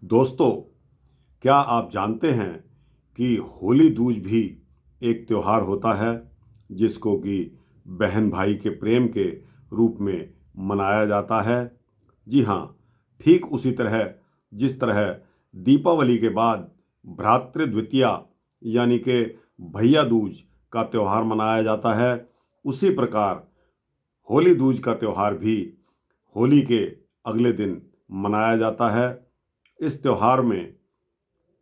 दोस्तों, क्या आप जानते हैं कि होली दूज भी एक त्योहार होता है जिसको कि बहन भाई के प्रेम के रूप में मनाया जाता है। जी हाँ, ठीक उसी तरह जिस तरह दीपावली के बाद भ्रातृ द्वितीया यानी कि भैया दूज का त्योहार मनाया जाता है, उसी प्रकार होली दूज का त्योहार भी होली के अगले दिन मनाया जाता है। इस त्योहार में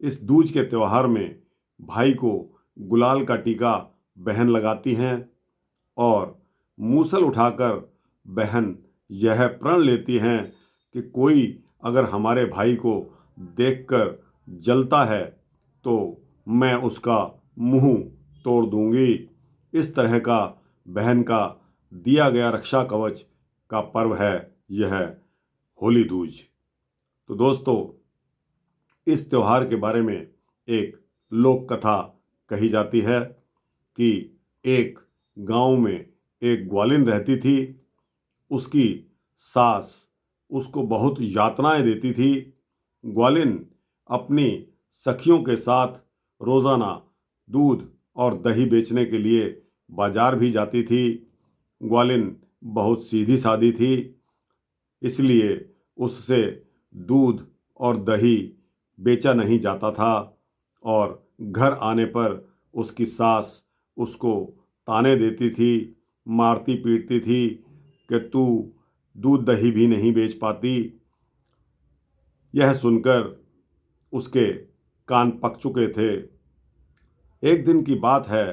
इस दूज के त्योहार में भाई को गुलाल का टीका बहन लगाती हैं और मूसल उठाकर बहन यह प्रण लेती हैं कि कोई अगर हमारे भाई को देखकर जलता है तो मैं उसका मुंह तोड़ दूंगी। इस तरह का बहन का दिया गया रक्षा कवच का पर्व है यह होली दूज। तो दोस्तों, इस त्योहार के बारे में एक लोक कथा कही जाती है कि एक गांव में एक ग्वालिन रहती थी। उसकी सास उसको बहुत यातनाएं देती थी। ग्वालिन अपनी सखियों के साथ रोज़ाना दूध और दही बेचने के लिए बाजार भी जाती थी। ग्वालिन बहुत सीधी सादी थी, इसलिए उससे दूध और दही बेचा नहीं जाता था और घर आने पर उसकी सास उसको ताने देती थी, मारती पीटती थी कि तू दूध दही भी नहीं बेच पाती। यह सुनकर उसके कान पक चुके थे। एक दिन की बात है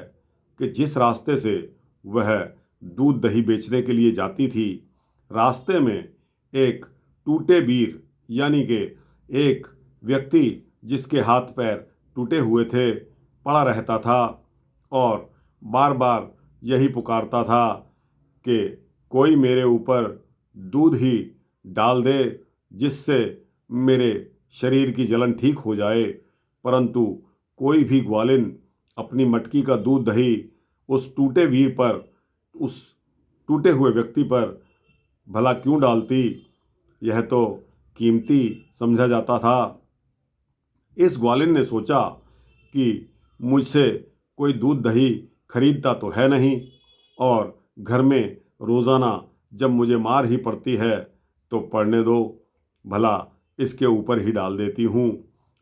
कि जिस रास्ते से वह दूध दही बेचने के लिए जाती थी, रास्ते में एक टूटे बीर यानी कि एक व्यक्ति जिसके हाथ पैर टूटे हुए थे पड़ा रहता था और बार बार यही पुकारता था कि कोई मेरे ऊपर दूध ही डाल दे जिससे मेरे शरीर की जलन ठीक हो जाए। परंतु कोई भी ग्वालिन अपनी मटकी का दूध दही उस टूटे वीर पर, उस टूटे हुए व्यक्ति पर भला क्यों डालती? यह तो कीमती समझा जाता था। इस ग्वालिन ने सोचा कि मुझसे कोई दूध दही खरीदता तो है नहीं और घर में रोज़ाना जब मुझे मार ही पड़ती है तो पड़ने दो, भला इसके ऊपर ही डाल देती हूँ।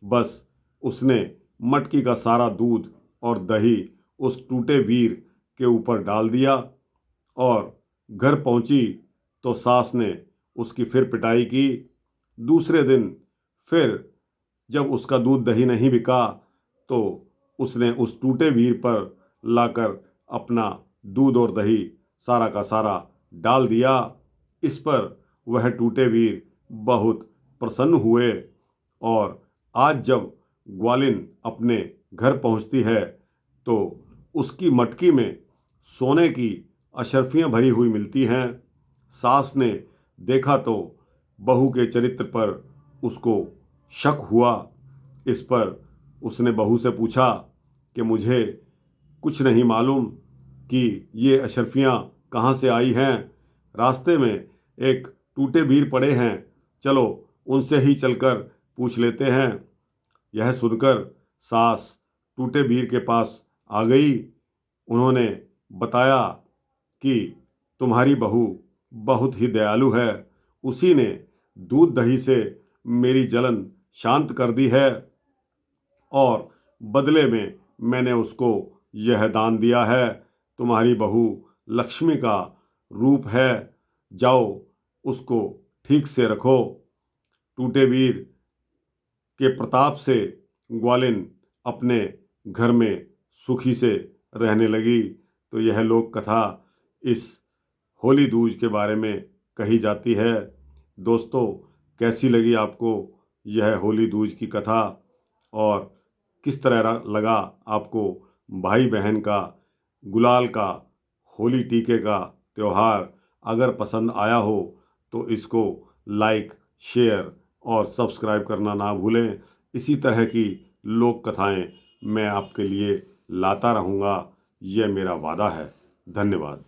बस उसने मटकी का सारा दूध और दही उस टूटे वीर के ऊपर डाल दिया और घर पहुंची तो सास ने उसकी फिर पिटाई की। दूसरे दिन फिर जब उसका दूध दही नहीं बिका तो उसने उस टूटे वीर पर लाकर अपना दूध और दही सारा का सारा डाल दिया। इस पर वह टूटे वीर बहुत प्रसन्न हुए और आज जब ग्वालिन अपने घर पहुंचती है तो उसकी मटकी में सोने की अशर्फियाँ भरी हुई मिलती हैं। सास ने देखा तो बहू के चरित्र पर उसको शक हुआ। इस पर उसने बहू से पूछा कि मुझे कुछ नहीं मालूम कि ये अशर्फियाँ कहाँ से आई हैं। रास्ते में एक टूटे बीर पड़े हैं, चलो उनसे ही चलकर पूछ लेते हैं। यह सुनकर सास टूटे बीर के पास आ गई। उन्होंने बताया कि तुम्हारी बहू बहुत ही दयालु है, उसी ने दूध दही से मेरी जलन शांत कर दी है और बदले में मैंने उसको यह दान दिया है। तुम्हारी बहू लक्ष्मी का रूप है, जाओ उसको ठीक से रखो। टूटे वीर के प्रताप से ग्वालिन अपने घर में सुखी से रहने लगी। तो यह लोक कथा इस होली दूज के बारे में कही जाती है। दोस्तों, कैसी लगी आपको यह होली दूज की कथा और किस तरह लगा आपको भाई बहन का गुलाल का होली टीके का त्यौहार? अगर पसंद आया हो तो इसको लाइक, शेयर और सब्सक्राइब करना ना भूलें। इसी तरह की लोक कथाएं मैं आपके लिए लाता रहूँगा, यह मेरा वादा है। धन्यवाद।